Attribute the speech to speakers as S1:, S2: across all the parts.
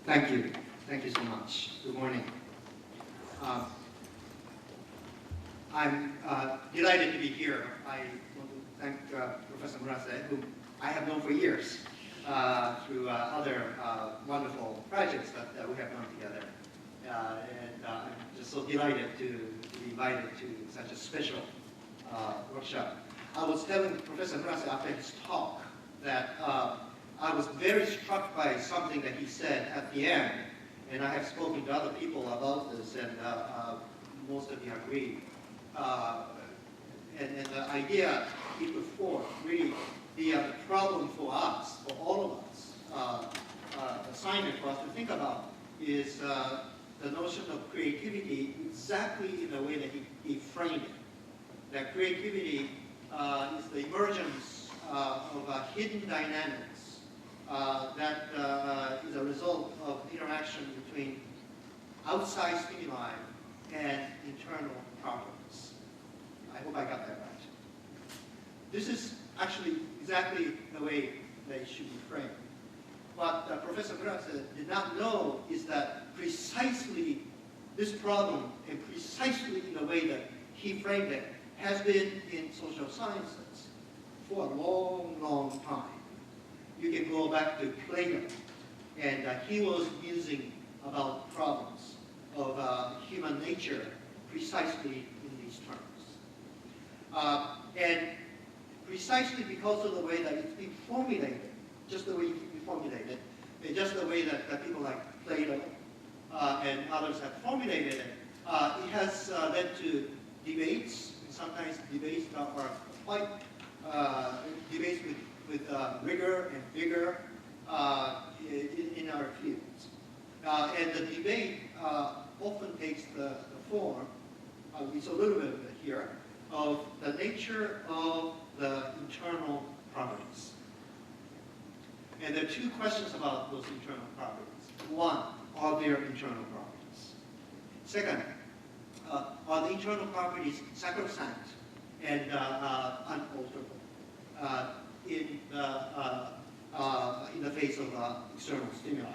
S1: Thank you. Thank you so much. Good morning. I'm delighted to be here. I want to thank Professor Murase, whom I have known for years through other wonderful projects that we have done together. And I'm just so delighted to be invited to such a special workshop. I was telling Professor Murase after his talk that I was very struck by something that he said at the end, and I have spoken to other people about this, and most of you agree. And the idea he put forth, really, the problem for us, for all of us, assignment for us to think about is the notion of creativity exactly in the way that he framed it. That creativity is the emergence of hidden dynamics that is a result of interaction between outside stimuli and internal properties. I hope I got that right. This is actually exactly the way that it should be framed. What Professor Murase did not know is that precisely this problem, and precisely in the way that he framed it, has been in social sciences for a long, long time. You can go back to Plato, and he was musing about problems of human nature precisely in these terms. And precisely because of the way that it's been formulated, just the way we formulate it, and just the way that people like Plato and others have formulated it, it has led to debates, and sometimes debates that are quite debates with rigor and vigor in our fields. And the debate often takes the form, we saw a little bit of it here, of the nature of the internal properties. And there are two questions about those internal properties. One, are there internal properties? Second, are the internal properties sacrosanct and unalterable in the face of external stimuli?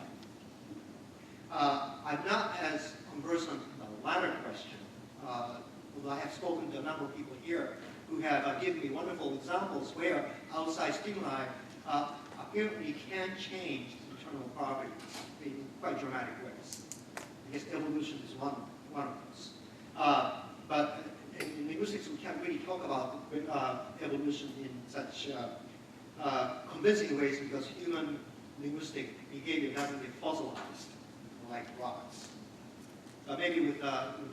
S1: I'm not as conversant in the latter question, although I have spoken to a number of people here who have given me wonderful examples where outside stimuli apparently can change internal properties in quite dramatic ways. I guess evolution is one of those. But in linguistics, we can't really talk about evolution in such convincing ways because human linguistic behavior doesn't get fossilized like rocks. Maybe with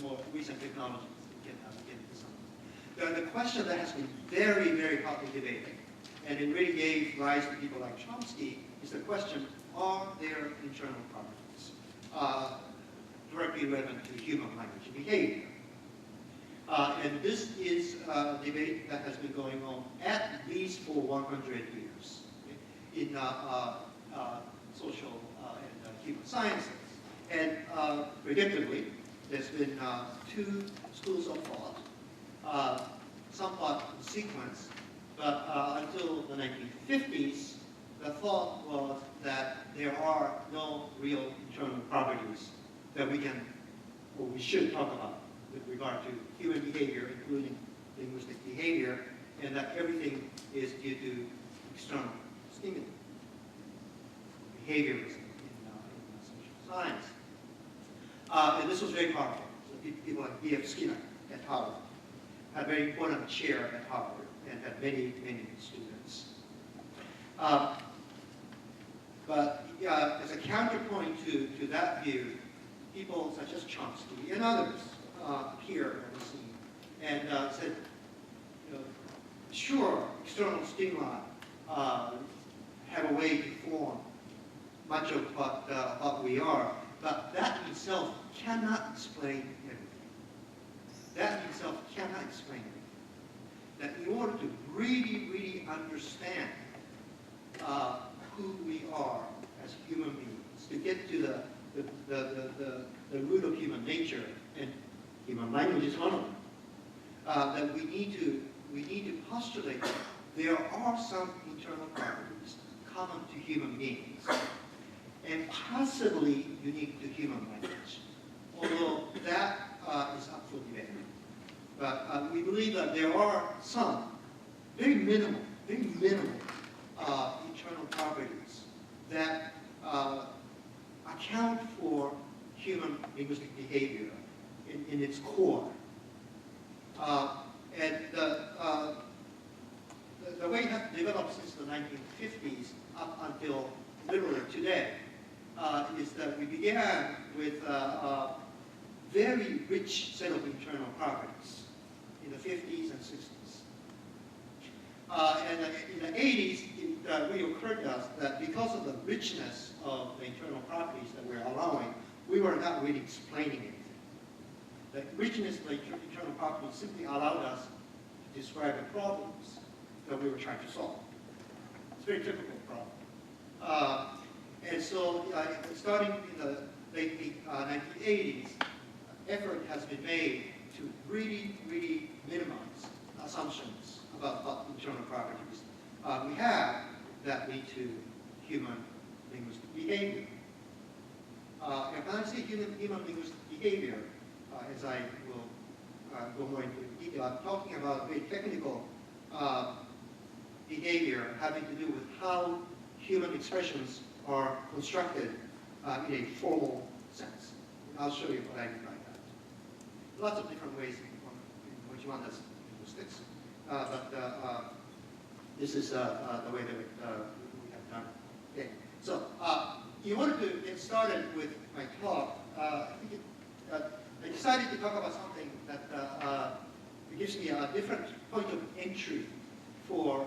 S1: more recent technologies, we can get into something. The question that has been very, very hotly debated, and it really gave rise to people like Chomsky, is the question, are there internal properties directly relevant to human language and behavior? And this is a debate that has been going on at least for 100 years in social and human sciences. And predictably, there's been two schools of thought, somewhat in sequence, but until the 1950s, the thought was that there are no real internal properties that we can, or we should talk about with regard to human behavior, including linguistic behavior, and that everything is due to external stimuli, behaviorism in social science. And this was very powerful. So people like B.F. Skinner at Harvard had a very important chair at Harvard and had many, many students. But as a counterpoint to that view, people such as Chomsky and others appeared on the scene and said, sure, external stimuli have a way to form much of what we are, but that in itself cannot explain everything. That in itself cannot explain everything. That in order to really, really understand who we are as human beings, to get to the root of human nature, and human language is one of them, that we need to postulate that there are some internal properties common to human beings. and possibly unique to human language. Although that is up for debate. But we believe that there are some very minimal internal properties that account for human linguistic behavior in its core. And the way it has developed since the 1950s up until literally today is that we began with a very rich set of internal properties in the 50s and 60s. And in the 80s, it really occurred to us that because of the richness of the internal properties that we're allowing, we were not really explaining anything. The richness of the internal properties simply allowed us to describe the problems that we were trying to solve. It's a very typical problem. And so starting in the late 1980s, effort has been made to really minimize assumptions about internal properties we have that lead to human linguistic behavior. And when I say human linguistic behavior, as I will go more into detail, I'm talking about very technical behavior having to do with how human expressions are constructed in a formal sense. And I'll show you what I mean by that. Lots of different ways in which one does linguistics, but this is the way that we have done it. Okay. So in order to get started with my talk, I decided to talk about something that gives me a different point of entry for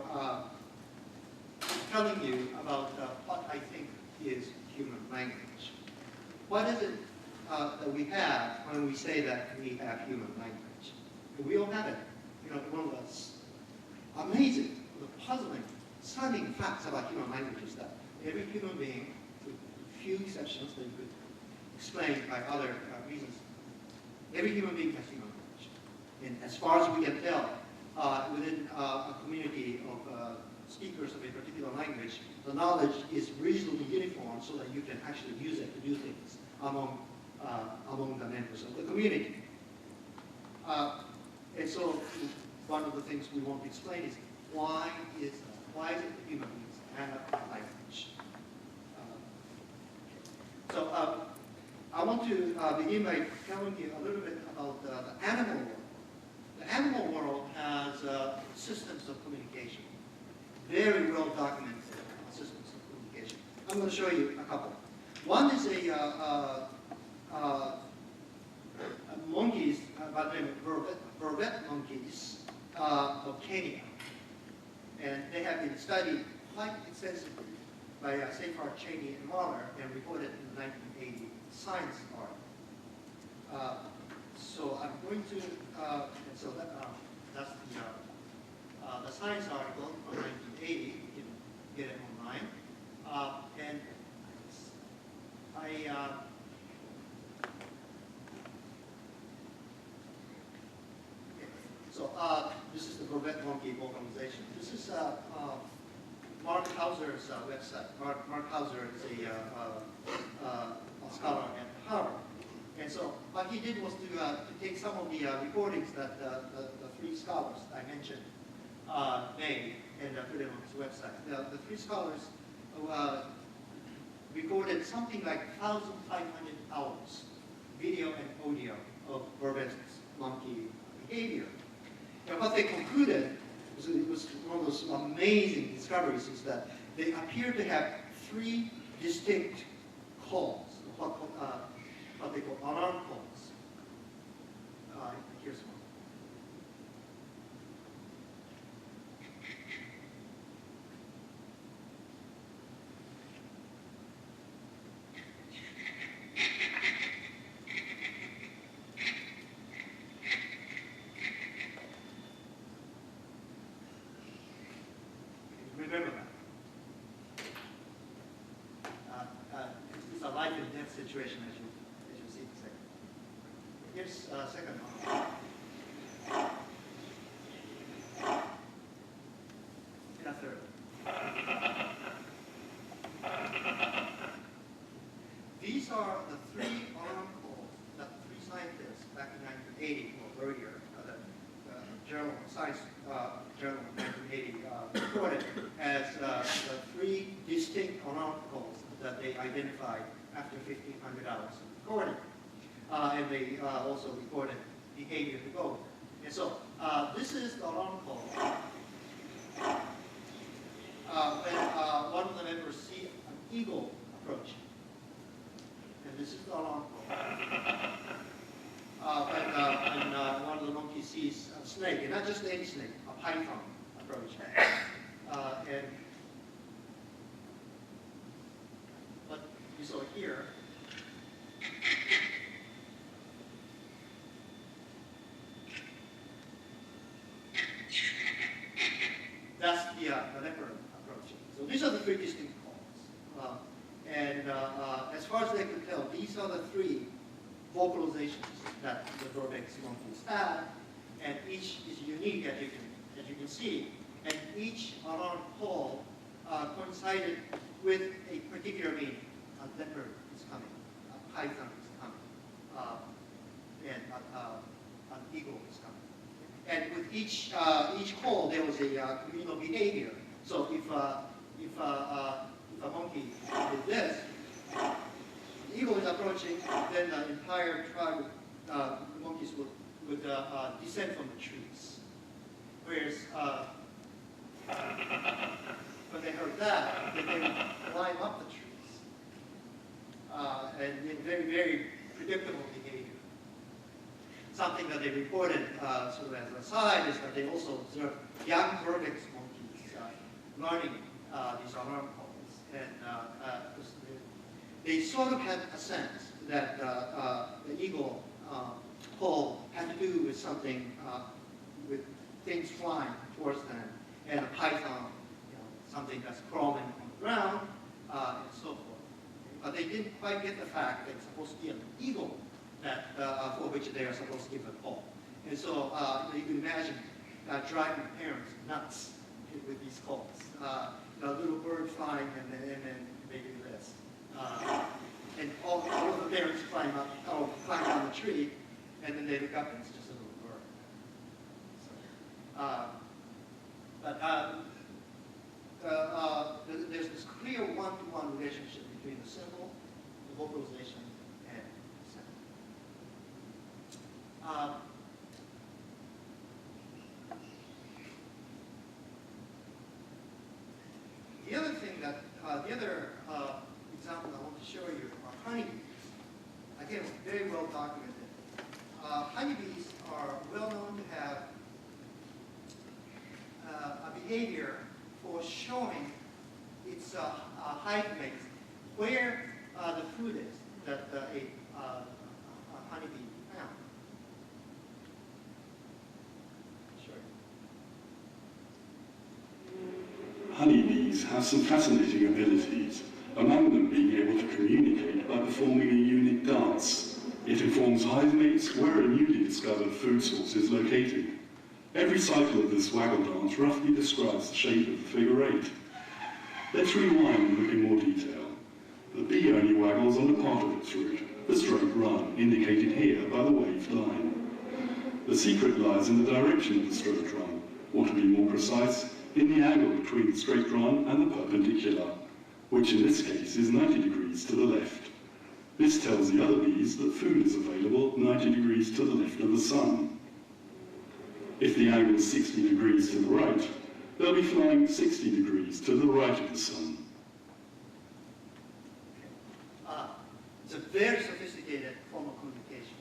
S1: telling you about what I think is human language. What is it that we have when we say that we have human language? We all have it. You know, one of us amazing, puzzling, stunning facts about human language is that every human being, with few exceptions that you could explain by other reasons, every human being has human language. And as far as we can tell, within a community of speakers of a particular language, the knowledge is reasonably uniform so that you can actually use it to do things among the members of the community. And so one of the things we want to explain is why is it that human beings have language? So I want to begin by telling you a little bit about the animal world. The animal world has systems of communication, very well documented systems of communication. I'm going to show you a couple. One is monkeys by the name of vervet monkeys of Kenya. And they have been studied quite extensively by Seyfarth, Cheney, and Mahler, and reported in the 1980 Science article. So I'm going to, that's the Science article from 1980. You can get it online. And this is the vervet monkey vocalization. This is Mark Hauser's website. Mark Hauser is a scholar at Harvard. And so what he did was to take some of the recordings that the three scholars I mentioned made and put it on his website. The three scholars recorded something like 1,500 hours, video and audio, of vervet monkey behavior. And what they concluded was, it was one of those amazing discoveries, is that they appear to have three distinct calls, what they call alarm calls. Here's one. Remember that. It's a life and death situation, as you see in a second. Here's a second one. And a third. these are the three alarm calls that three scientists back in 1980 or earlier, the Journal Science Journal 1980 reported as the three distinct alarm calls that they identified after 1,500 hours of recording. And they also recorded behavior to go. And so this is the alarm call. When one of the members see an eagle approaching. And this is the alarm call. When one of the monkeys sees a snake, and not just any snake, a python approaching. And what you saw here, that's the leopard approaching. So these are the three distinct calls. As far as they could tell, these are the three vocalizations that the Dorbeck's monkeys have, and each is unique, as you can see. And each alarm call coincided with a particular meaning. A leopard is coming, a python is coming, and an eagle is coming. And with each call, there was a communal behavior. So if a monkey did this, the eagle is approaching, then the entire tribe of monkeys would descend from the trees. Whereas when they heard that, they would climb up the trees. And in very, very predictable behavior. Something that they reported sort of as an aside is that they also observed young Dorbeck's monkeys learning these alarm calls. And they sort of had a sense that the eagle call had to do with something, with things flying towards them, and a python, something that's crawling on the ground, and so forth. But they didn't quite get the fact that it's supposed to be an eagle that, for which they are supposed to give a call. And so you can imagine driving parents nuts with these calls. A little bird flying and then they do this. And all of the parents climb down the tree, and then they look up and it's just a little bird. So, there's this clear one-to-one relationship between the symbol, the vocalization, and the sound. The other thing that, the other example I want to show you are honeybees. Again, very well documented. Honeybees are well known to have a behavior for showing its hive mates where the food is that a honeybee found. Sure.
S2: Honeybees have some fascinating abilities, among them being able to communicate by performing a unique dance. It informs hive mates where a newly discovered food source is located. Every cycle of this waggle dance roughly describes the shape of the figure 8. Let's rewind and look in more detail. The bee only waggles on a part of its route, the straight run, indicated here by the waved line. The secret lies in the direction of the straight run, or to be more precise, in the angle between the straight run and the perpendicular, which in this case is 90 degrees to the left. This tells the other bees that food is available 90 degrees to the left of the sun. If the angle is 60 degrees to the right, they'll be flying 60 degrees to the right of the sun.
S1: It's a very sophisticated form of communication.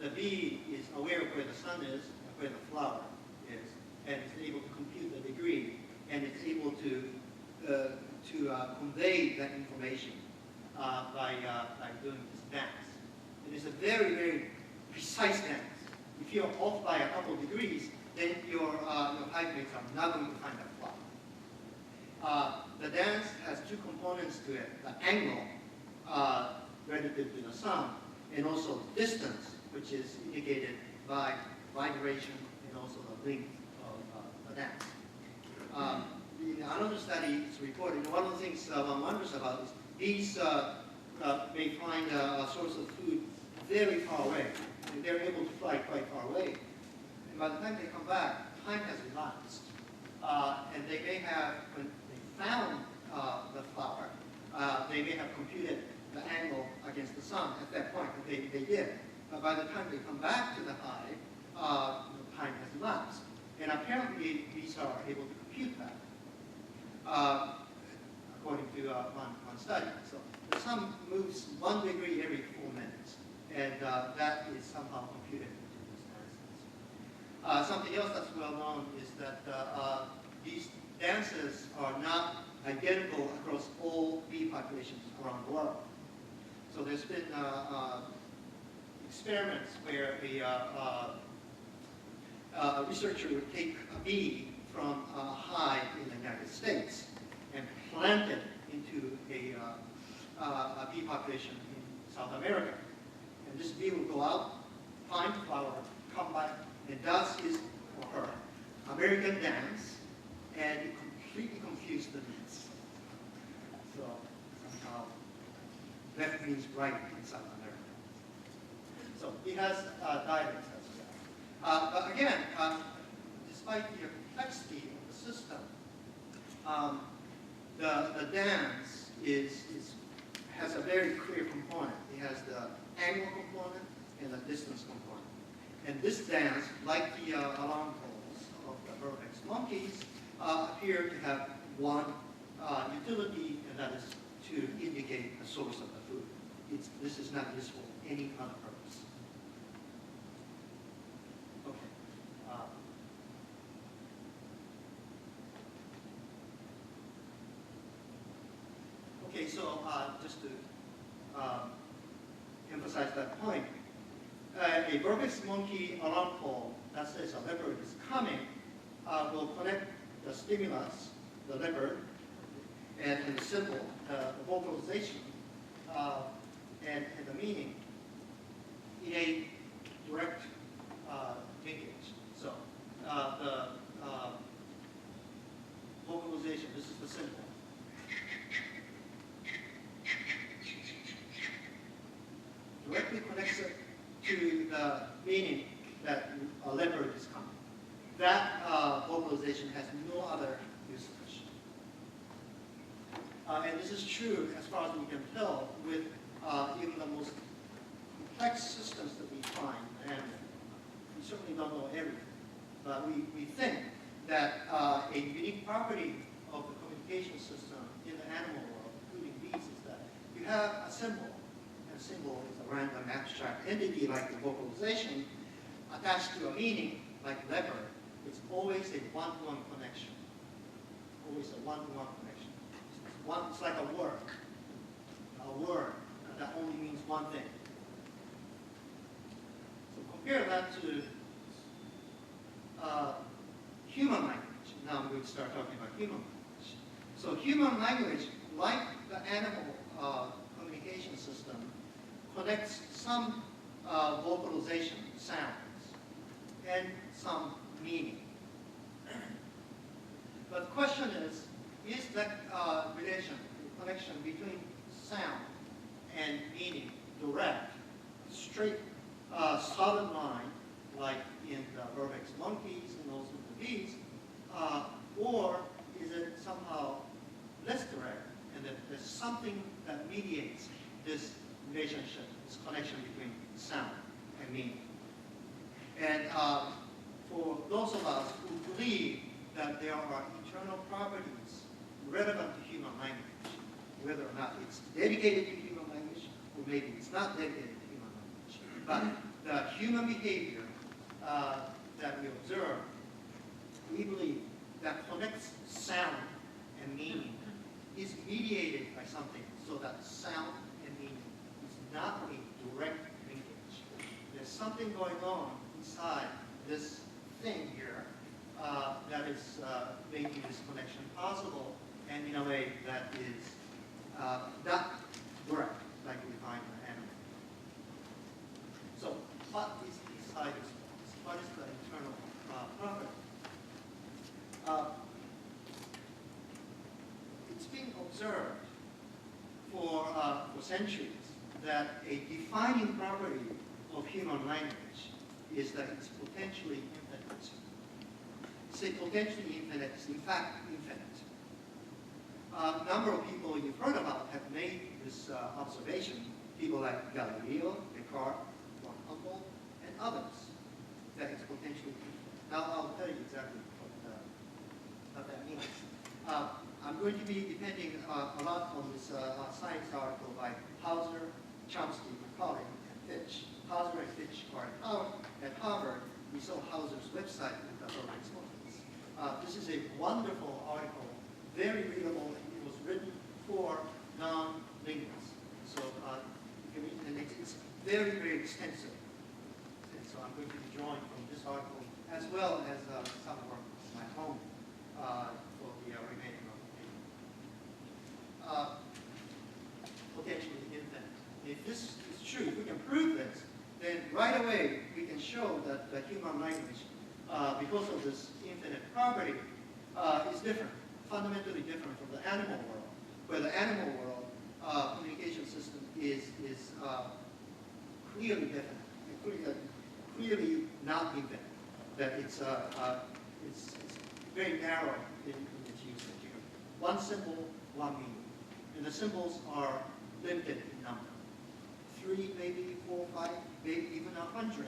S1: The bee is aware of where the sun is, where the flower is, and is able to compute the degree, and it's able to convey that information by doing this dance. It is a very, very precise dance. If you're off by a couple of degrees, then your hive mates are not going to find that flower. The dance has two components to it: the angle relative to the sun, and also distance, which is indicated by vibration and also the length of the dance. In another study, it's reported, one of the things one wonders about is these may find a source of food very far away. And they're able to fly quite far away. And by the time they come back, time has elapsed. And they may have, when they found the flower, they may have computed the angle against the sun at that point. They did. But by the time they come back to the hive, time has elapsed. And apparently, bees are able to compute that, according to one study. So the sun moves 1 degree every 4 minutes, and that is somehow computed into this dance. Something else that's well known is that these dances are not identical across all bee populations around the world. So there's been experiments where a researcher would take a bee from a hive in the United States and plant it into a bee population in South America. And this bee will go out, find the flower, come back, and does his or her American dance, and it completely confused the bees. So somehow left means right in South America. So it has dialects as well. But again, despite the complexity of the system, the dance has a very clear component. It has the angle component and the distance component. And this dance, like the alarm calls of the Vertex monkeys, appear to have one utility, and that is to indicate a source of the food. This is not useful for any other purpose. Okay. Okay, so just to emphasize that point, a Vertex monkey alarm call that says a leopard is coming will connect the stimulus, the leopard, and the symbol, the vocalization, and the meaning in a direct linkage. So the vocalization, this is the symbol. Directly connects it to the meaning that a leopard is coming. That vocalization has no other usage. And this is true, as far as we can tell, with even the most complex systems that we find. And we certainly don't know everything. But we think that a unique property of the communication system in the animal world, including bees, is that you have a symbol. And a symbol is a random abstract entity like the vocalization attached to a meaning like leopard. It's always a one-to-one connection. Always a one-to-one connection. It's like a word. A word that only means one thing. So compare that to human language. Now I'm going to start talking about human language. So human language, like the animal communication system, connects some vocalization sounds and some meaning. But the question is that relation, the connection between sound and meaning direct, straight, solid line, like in the Vertex monkeys and also the bees, or is it somehow less direct, and that there's something that mediates this relationship, this connection between sound and meaning? And for those of us who believe that there are internal properties relevant to human language, whether or not it's dedicated to human language, or maybe it's not dedicated to human language, but the human behavior that we observe, we believe that connects sound and meaning is mediated by something, so that sound and meaning is not a direct linkage. There's something going on inside this thing here that is making this connection possible, and in a way that is not direct, like we find in the animal. So what is inside this box? What is the internal property? It's being observed for for centuries that a defining property of human language is that it's potentially infinite. Say potentially infinite is in fact infinite. A number of people you've heard about have made this observation. People like Galileo, Descartes, Humboldt, and others, that it's potentially infinite. Now I'll tell you exactly what that means. I'm going to be depending a lot on this science article by Hauser, Chomsky, Macaulay, and Fitch. Hauser and Fitch are at Harvard. We saw Hauser's website with the Harvard exponents. This is a wonderful article, very readable. It was written for non-linguists. So and it's very, very extensive. And so I'm going to be drawing from this article as well as some work from my home for the remaining of the paper. Potentially infinite. If this is true, if we can prove this, then right away we can show that the human language, because of this infinite property, is different, fundamentally different from the animal world, where the animal world communication system is clearly definite, clearly not infinite. That it's very narrow in its usage. One symbol, one meaning, and the symbols are limited in number. 3, maybe 4, 5, maybe even 100, okay?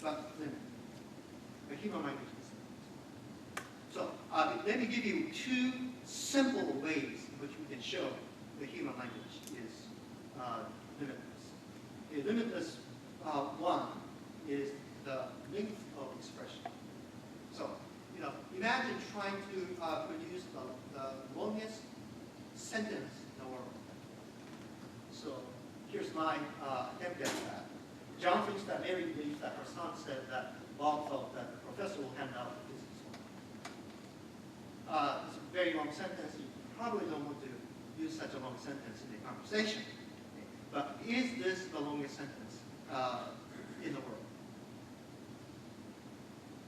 S1: But limited. The human language is limited. So let me give you 2 simple ways in which we can show the human language is limitless. A limitless one is the length of expression. So, imagine trying to produce the longest sentence in the world. So, here's my attempt at that. John thinks that Mary believes that her son said that Bob thought that the professor will hand out the physics one. It's a very long sentence. You probably don't want to use such a long sentence in a conversation. But is this the longest sentence in the world?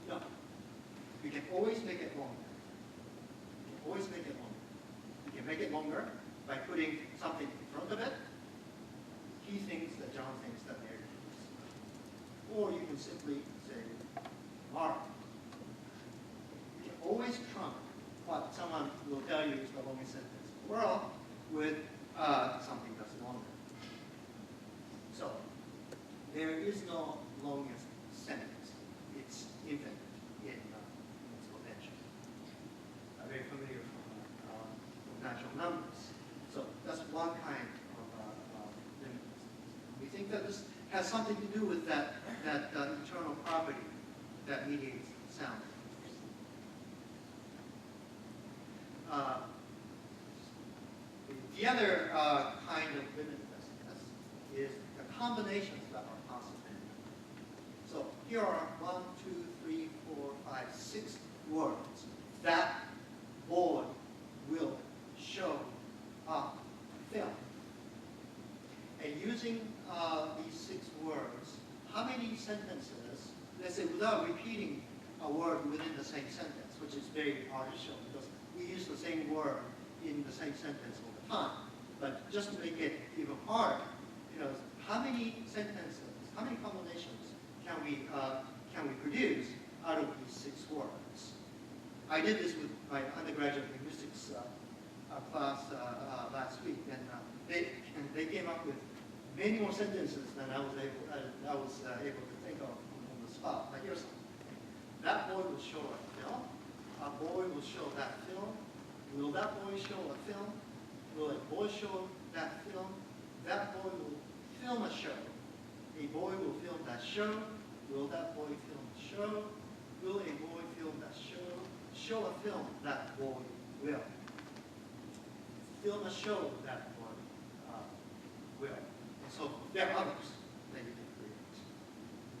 S1: No. You can always make it longer. You can always make it longer. You can make it longer by putting something in front of it. He thinks that John thinks that Mary thinks. Or you can simply say, Mark. You can always trump what someone will tell you is the longest sentence in the world with something that's longer. So, there is no longest sentence. It's infinite in its potential. Very familiar from natural numbers. So that's one kind of limitlessness. We think that this has something to do with that internal property that mediates sound. The other kind of limitlessness is the combinations that are possible. So here are 1, 2, 3, 4, 5, 6 words that boy will show up film. And using these 6 words, how many sentences, let's say without repeating a word within the same sentence, which is very artificial because we use the same word in the same sentence all the time. But just to make it even harder, how many sentences, how many combinations can we produce out of these 6 words? I did this with my undergraduate linguistics class last week, and they came up with many more sentences than I was able to think of on the spot. Now here's something. That boy will show a film. A boy will show that film. Will that boy show a film? Will a boy show that film? That boy will film a show. A boy will film that show. Will that boy film the show? Will a boy film that show? Show a film that boy will. Film a show that boy will. And so there are others that you can create.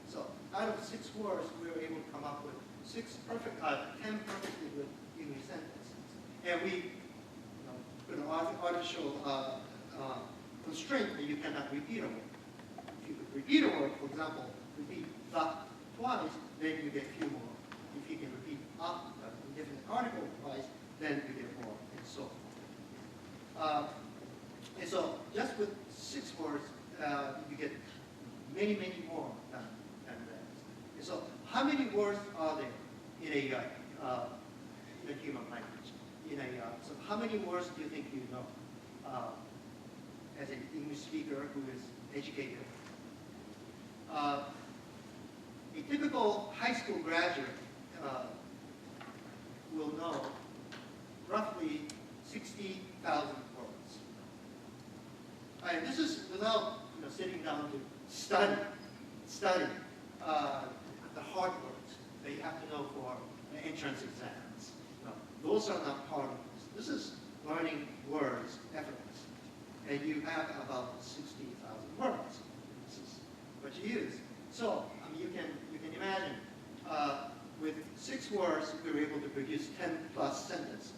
S1: So out of 6 words, we were able to come up with 10 perfectly good English sentences. And we put an artificial constraint that you cannot repeat a word. If you could repeat a word, for example, repeat the twice, then you get a few more. If you can repeat a different article twice, then you get more, and so forth. And so just with 6 words, you get many, many more than that. And so how many words are there in a human language? So how many words do you think you know as an English speaker who is educated? A typical high school graduate will know roughly 60,000 words. And this is without sitting down to study the hard words that you have to know for entrance exams. No, those are not part of this. This is learning words effortlessly. And you have about 60,000 words. This is what you use. So you can imagine with 6 words we were able to produce 10 plus sentences.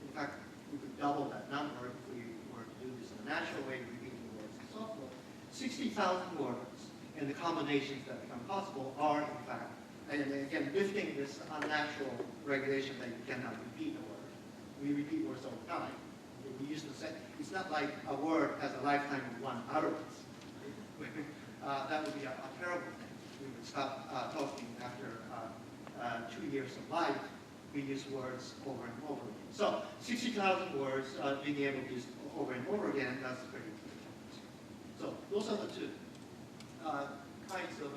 S1: In fact, we could double that number if we were to do this in a natural way, repeating words and so forth. 60,000 words and the combinations that become possible are, in fact, and again, lifting this unnatural regulation that you cannot repeat a word. We repeat words all the time. We used to say, it's not like a word has a lifetime of 1 utterance. That would be a terrible thing. We would stop talking after 2 years of life. We use words over and over again. So 60,000 words, being able to use over and over again, that's pretty good. So those are the 2 kinds of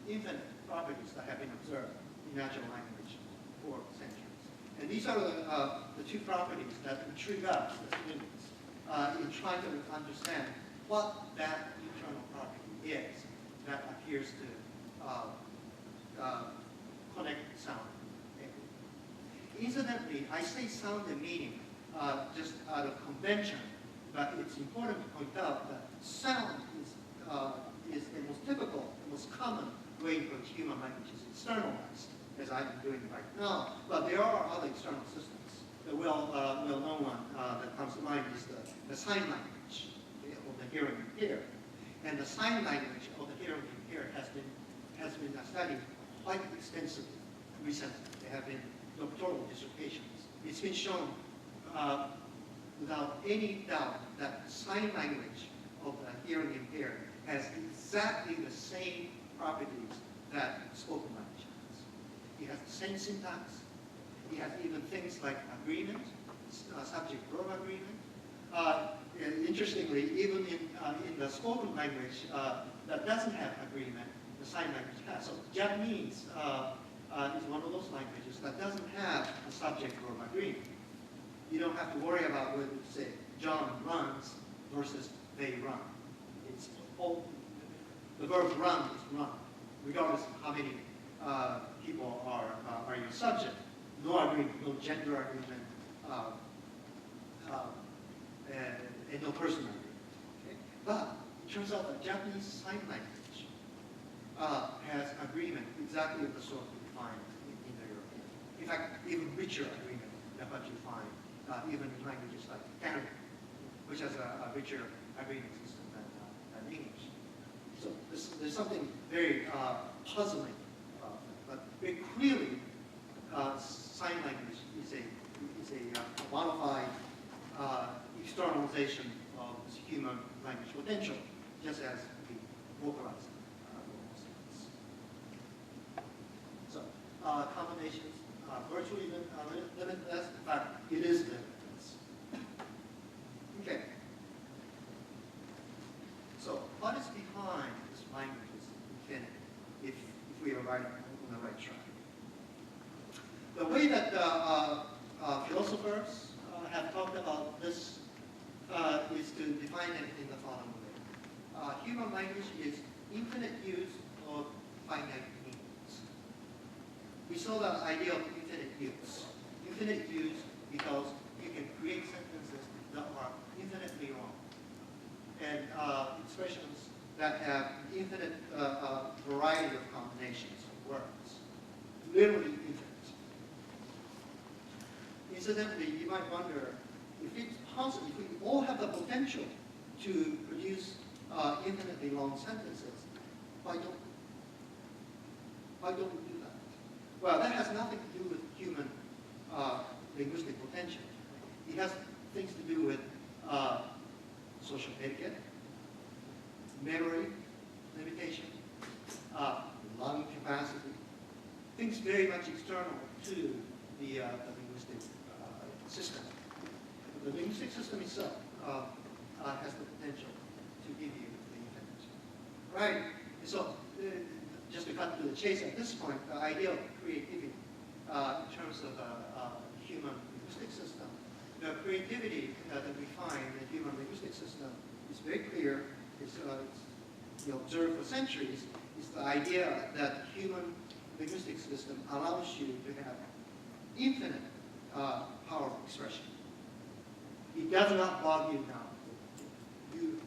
S1: infinite properties that have been observed in natural language for centuries. And these are the 2 properties that intrigue us as students in trying to understand what that internal property is that appears to connect sound and meaning. Incidentally, I say sound and meaning just out of convention, but it's important to point out that sound is the most typical, the most common way in which human language is externalized, as I'm doing right now. But there are other external systems. The well-known one that comes to mind is the sign language of the hearing impaired. And the sign language of the hearing impaired has been studied quite extensively recently. There have been doctoral dissertations. It's been shown without any doubt that sign language of the hearing impaired has exactly the same properties that spoken language has. It has the same syntax. It has even things like agreement, subject-verb agreement. Interestingly, even in the spoken language that doesn't have agreement, the sign language has. So Japanese is one of those languages that doesn't have a subject-verb agreement. You don't have to worry about whether to say John runs versus they run. It's all, the verb run is run, regardless of how many people are your subject. No agreement, no gender agreement, and no person agreement. Okay? But it turns out that Japanese sign language has agreement exactly of the sort we find in the European. In fact, even richer agreement than what you find even in languages like Canada, which has a richer agreement system than English. So there's something very puzzling about that. But very clearly, sign language is a modified externalization of this human language potential, just as we vocalize it. So combinations virtually limitless. In fact, it is limitless. Okay. So what is behind this language's infinity, if we are right on the right track? The way that philosophers have talked about this is to define it in the following way. Human language is infinite use of finite meanings. We saw the idea of infinite use. Infinite use because you can create sentences that are infinitely long. And expressions that have infinite variety of combinations of words. Literally infinite. Incidentally, you might wonder if it's possible, if we all have the potential to produce infinitely long sentences, why don't we do that? Well, that has nothing to do with human linguistic potential. It has things to do with social etiquette, memory limitation, lung capacity, things very much external to the linguistic system. The linguistic system itself has the potential to give you the infinite. Right? So, just to cut to the chase at this point, the idea of creativity in terms of a human linguistic system, the creativity that we find in the human linguistic system is very clear. It's observed for centuries. Is the idea that human linguistic system allows you to have infinite power of expression. It does not bog you down.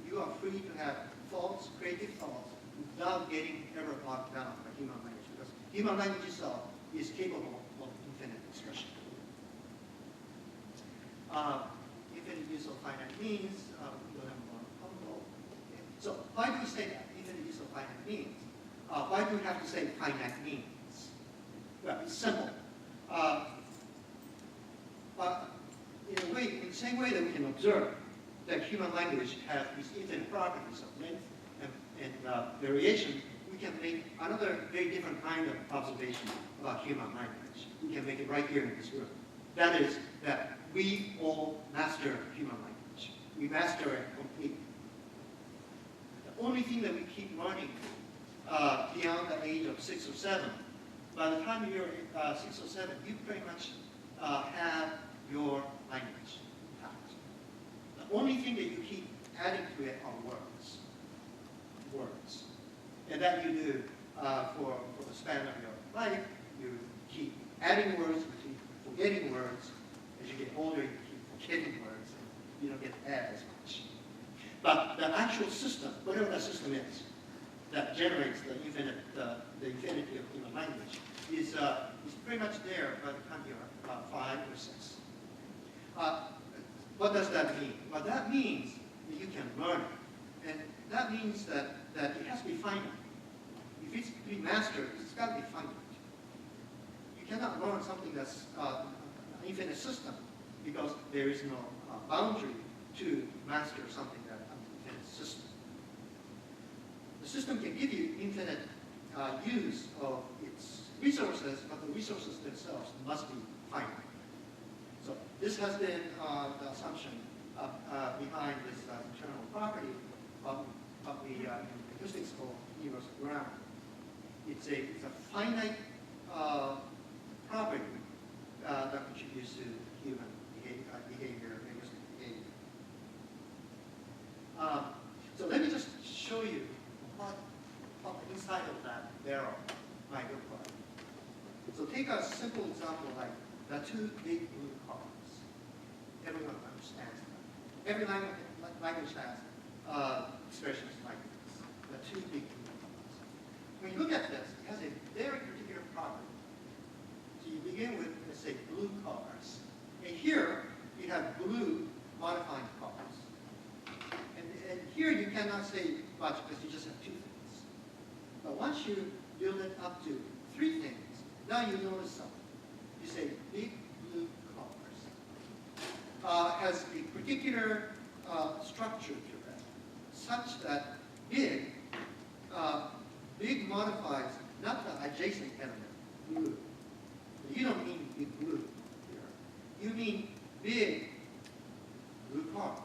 S1: You are free to have thoughts, creative thoughts, without getting ever bogged down by human language, because human language itself is capable of infinite expression. Infinite use of finite means, we don't have more combo. Okay. So why do we say that? Infinite use of finite means. Why do we have to say finite means? Well, it's simple. But in a way, in the same way that we can observe that human language has these infinite properties of length and variation, we can make another very different kind of observation about human language. We can make it right here in this room. That is that we all master human language. We master it completely. The only thing that we keep learning beyond the age of 6 or 7, by the time you're 6 or 7, you pretty much have your language intact. The only thing that you keep adding to it are words. Words. And that you do for the span of your life. You keep adding words, you keep forgetting words. As you get older, you keep forgetting words, and you don't get to add as much. But the actual system, whatever that system is, that generates the infinity of human language, is pretty much there by the time you're 5 or 6. What does that mean? Well, that means that you can learn it. And that means that it has to be finite. If it's to be mastered, it's got to be finite. You cannot learn something that's an infinite system because there is no boundary to master something that's an infinite system. The system can give you infinite use of its resources, but the resources themselves must be finite. So this has been the assumption behind this internal property of the linguistics called universal grammar. It's a finite property that contributes to human behavior, linguistic behavior. So let me just show you what the inside of that barrel might look like. So take a simple example like the 2 big blue cars. Everyone understands that. Every language has expressions like this. The 2 big blue cars. When you look at this, it has a very particular property. So you begin with, let's say, blue cars. And here, you have blue modifying cars. And here you cannot say much because you just have 2 things. But once you build it up to 3 things, now you notice something. You say big blue cars has a particular structure to it, such that big modifies not the adjacent element, blue. You don't mean big blue here. You mean big blue cars.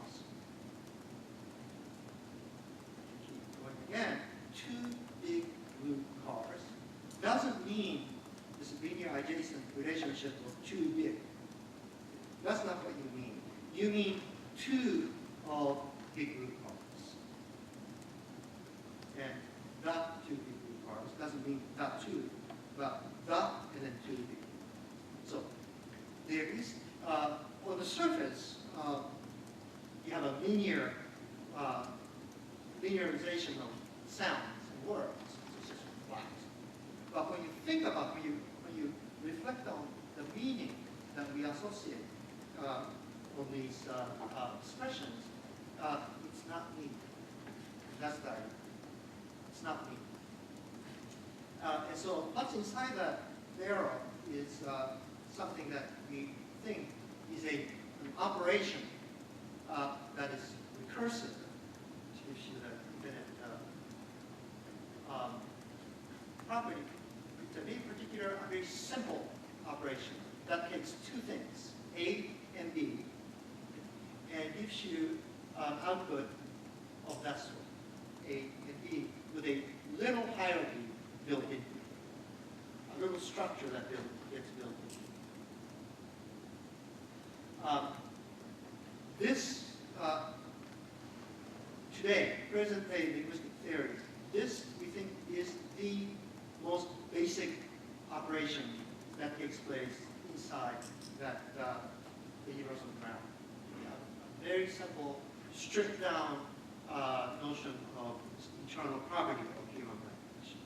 S1: Keep going again. 2 big blue cars doesn't mean this linear adjacent relationship of 2 big. That's not what you mean. You mean 2 of big blue cars. And the 2 big blue cars doesn't mean the 2, but the and then 2 big. So there is, on the surface, you have a linearization of sounds and words. It's just flat. But when you think about, when you reflect on the meaning that we associate on these expressions, it's not meaning. That's the idea. It's not meaning. And so what's inside that barrel is something that we think is an operation that is recursive output of that sort. With a little hierarchy built into it, a little structure that gets built into it. This, today, present-day linguistic theory, this, we think, is the most basic operation that takes place inside that the universal grammar. A very simple, stripped down notion of internal property of human language.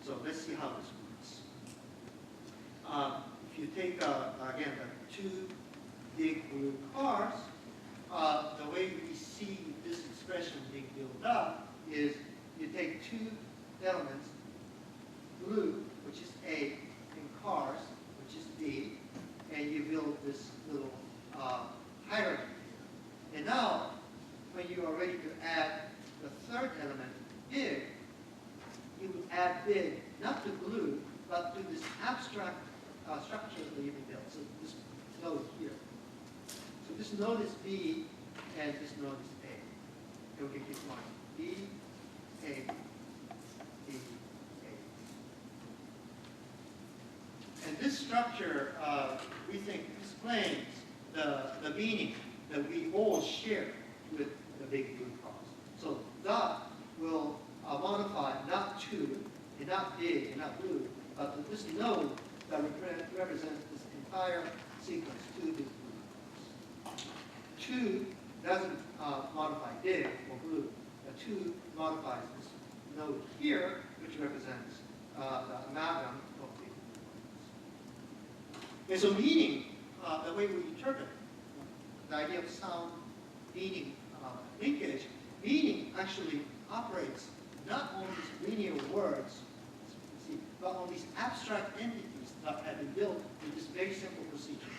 S1: So let's see how this works. If you take, again, the two big blue cars, the way we see this expression being built up is you take two elements, blue, which is A, and cars, which is B, and you build this little hierarchy here. And now, when you are ready to add the third element, big, you would add big, not to blue, but to this abstract structure that you built. So this node here. So this node is B, and this node is A. It will keep going. B, A, B, A. And this structure, we think, explains the meaning that we all share with the big blue cross. So dot will modify not two, and not big, and not blue, but this node that represents this entire sequence, two big blue cross. Two doesn't modify big or blue. The two modifies this node here, which represents the amalgam of big blue cross. And so meaning, the way we interpret the idea of sound, meaning, linkage, meaning actually operates not on these linear words, but on these abstract entities that have been built with this very simple procedure.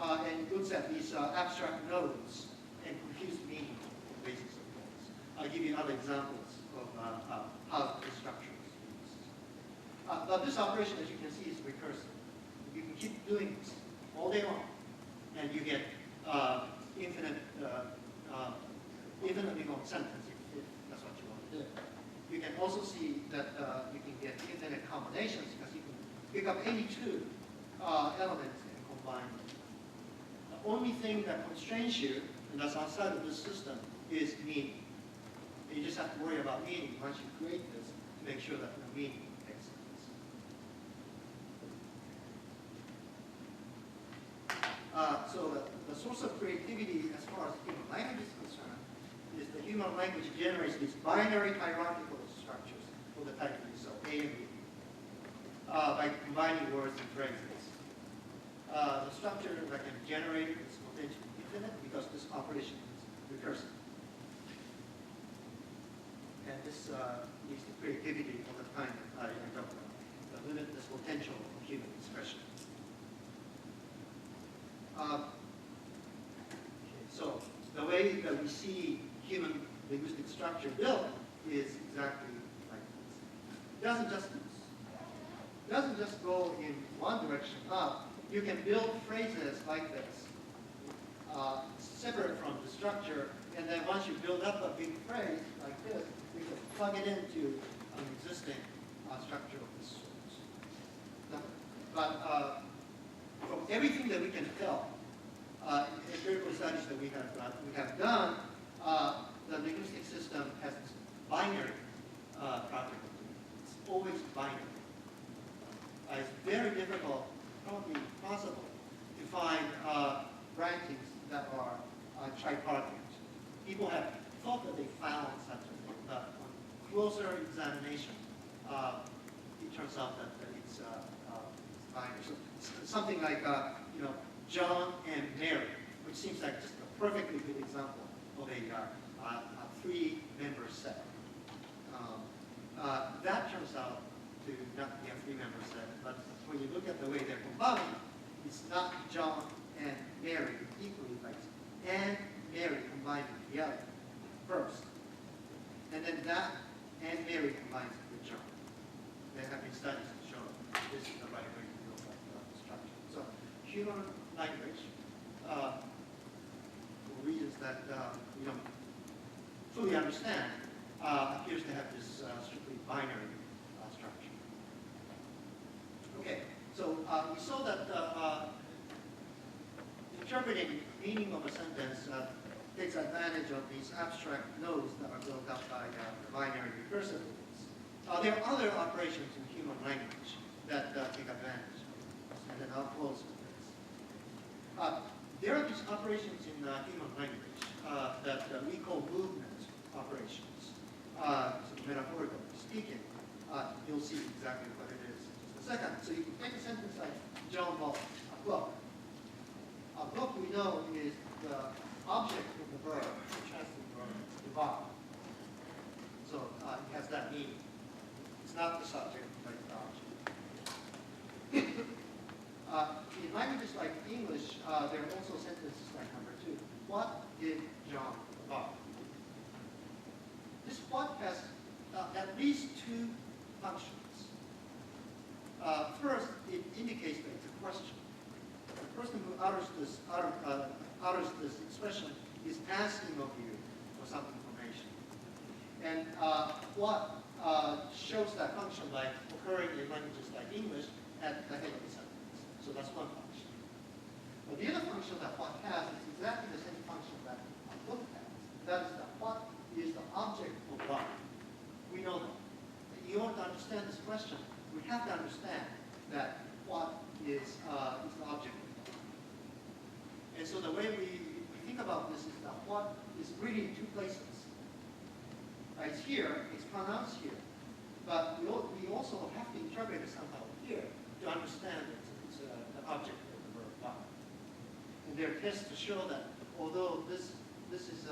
S1: And it looks at these abstract nodes and confused meaning on the basis of those. I'll give you other examples of how the structure is used. But this operation, as you can see, is recursive. You can keep doing this all day long, and you get infinitely long sentence if that's what you want to do. You can also see that you can get infinite combinations because you can pick up any two elements and combine them. The only thing that constrains you, and that's outside of this system, is meaning. And you just have to worry about meaning once you create this to make sure that the meaning makes sense. So the source of creativity as far as human language is concerned is the human language generates these binary hierarchical structures for the type of so A and B by combining words and phrases. The structure that can generate it is potentially infinite because this operation is recursive. And this leads to creativity of the kind that I talked about, the limitless potential of human expression. So the way that we see human linguistic structure built is exactly like this. It doesn't just go in one direction up. You can build phrases like this, separate from the structure, and then once you build up a big phrase like this, you can plug it into an existing structure of this sort. But from everything that we can tell, empirical studies that we have done, the linguistic system has this binary property. It's always binary. It's very difficult, probably impossible, to find branchings that are tripartite. People have thought that they found such a thing, but on closer examination, it turns out that it's binary. So it's something like John and Mary, which seems like just a perfectly good example of a three-member set. That turns out to not be a three-member set, but when you look at the way they're combined, it's not John and Mary equally like and Mary combined together first. And then that and Mary combines with John. There have been studies that show this is the right way to build up the structure. So human language, for reasons sentences that we don't fully understand appears to have this strictly binary structure. Okay, so we saw that interpreting meaning of a sentence takes advantage of these abstract nodes that are built up by the binary recursive rules. There are other operations in human language that take advantage of this, and then I'll close with this. There are these operations in human language that we call movement operations. So metaphorically speaking, you'll see exactly what it is in just a second. So you can take a sentence like John bought a book. A book, we know, is the object of the verb, the transitive verb, to buy. So it has that meaning. It's not the subject, but the object. In languages like English, there are also sentences like number 2. What did John buy? This what has at least 2 functions. First, it indicates that it's a question. The person who utters this expression is asking of you for some information. And what shows that function by occurring in languages like English at the head of the sentence. So that's one function. But the other function that what has is exactly the same function that a book has. That is that what is the object of what. We know that. In order to understand this question, we have to understand that what is the object of what. And so the way we think about this is that what is really in 2 places. It's here, it's pronounced here. But we also have to interpret it somehow here to understand it's the object of the verb what. And there are tests to show that although this is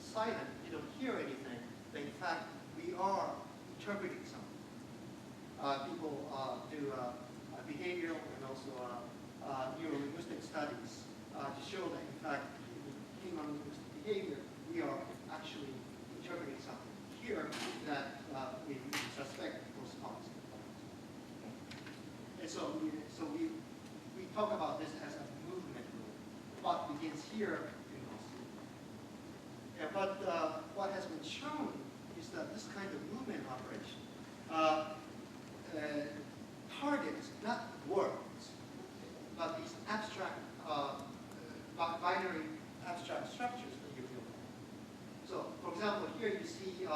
S1: silent, you don't hear anything, but in fact we are interpreting something. People do behavioral and also neuro-linguistic studies to show that in fact in human linguistic behavior we are actually interpreting something here that we suspect corresponds to the point. And so we talk about this as a movement rule. What begins here and goes here. Yeah, but what has been shown is that this kind of movement operation targets not words, but these abstract, binary abstract structures that you feel. So, for example, here you see 2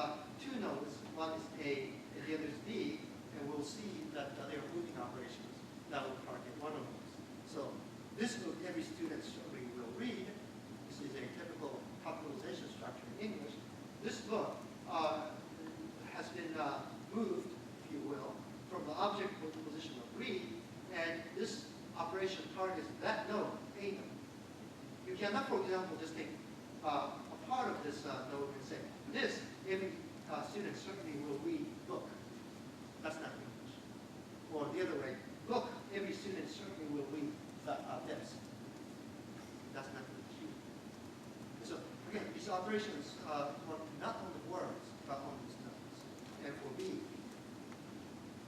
S1: nodes. One is A and the other is B, and we'll see that there are moving operations that will target one of those. So, this book every student surely will read. This is a typical capitalization structure in English. This book has been moved, if you will, from the object position of read, and this operation targets that node, A node. You cannot, for example, just take a part of this node and say, this, every student certainly will read book. That's not English. Or the other way, book, every student certainly will read this. That's not English either. So, again, these operations work not on the words, but on these nodes. And for B,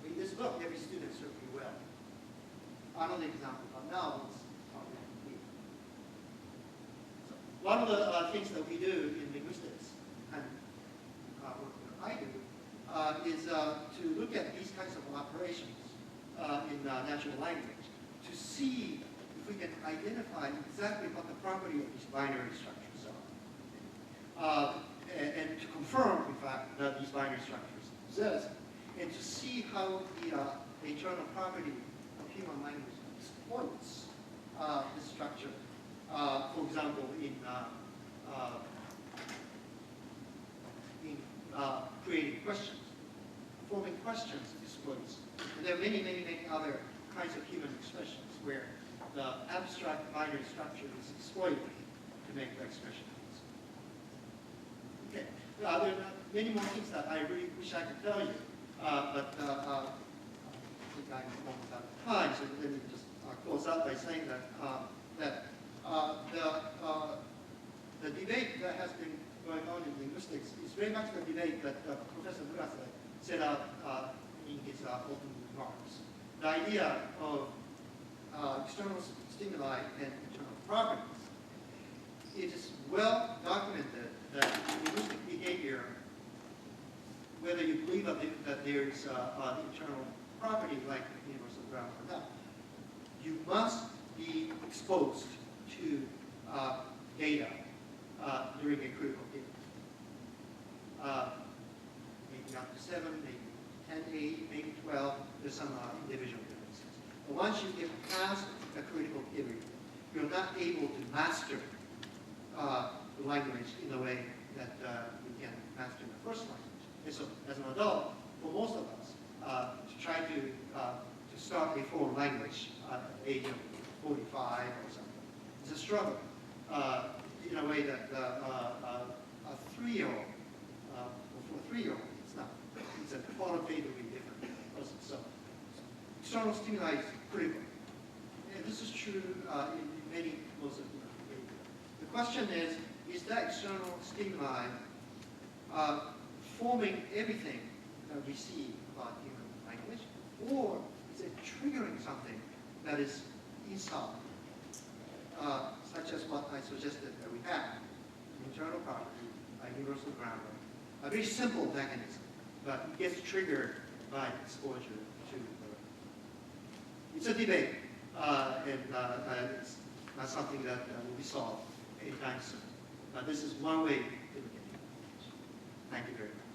S1: read this book, every student certainly will. Another example, but now it's targeting B. So, one of the things that we do in linguistics, and what I do, is to look at these kinds of operations in natural language to see if we can identify exactly what the property of these binary structures are. And to confirm, in fact, that these binary structures exist, and to see how the internal property of human language exploits this structure. For example, in creating questions, forming questions exploits. And there are many, many, many other kinds of human expressions where the abstract binary structure is exploited to make the expression. Okay, there are many more things that I really wish I could tell you, but I think I'm almost out of time, so let me just close out by saying that the debate that has been going on in linguistics is very much the debate that Professor Murase set out in his opening remarks. The idea of external stimuli and internal properties. it is well documented that linguistic behavior, whether you believe that there is an internal property like universal grammar or not, you must be exposed to data during a critical period. Maybe up to 7, maybe 10, 8, maybe 12, there's some individual differences. But once you get past the critical period, you're not able to master the language in a way that you can master the first language. And so, as an adult, for most of us, to try to start a foreign language at the age of 45 or something, it's a struggle. In a way that a 3-year-old, or for a 3-year-old, it's not. It's a qualitatively different person. So, external stimuli is critical. And this is true in many modes of human behavior. The question is that external stimuli forming everything that we see about human language, or is it triggering something that is inside, such as what I suggested that we have, an internal property, a universal grammar, a very simple mechanism, but it gets triggered by exposure to it's a debate, and it's not something that will be solved anytime soon. This is one way to look at it. Thank you very much.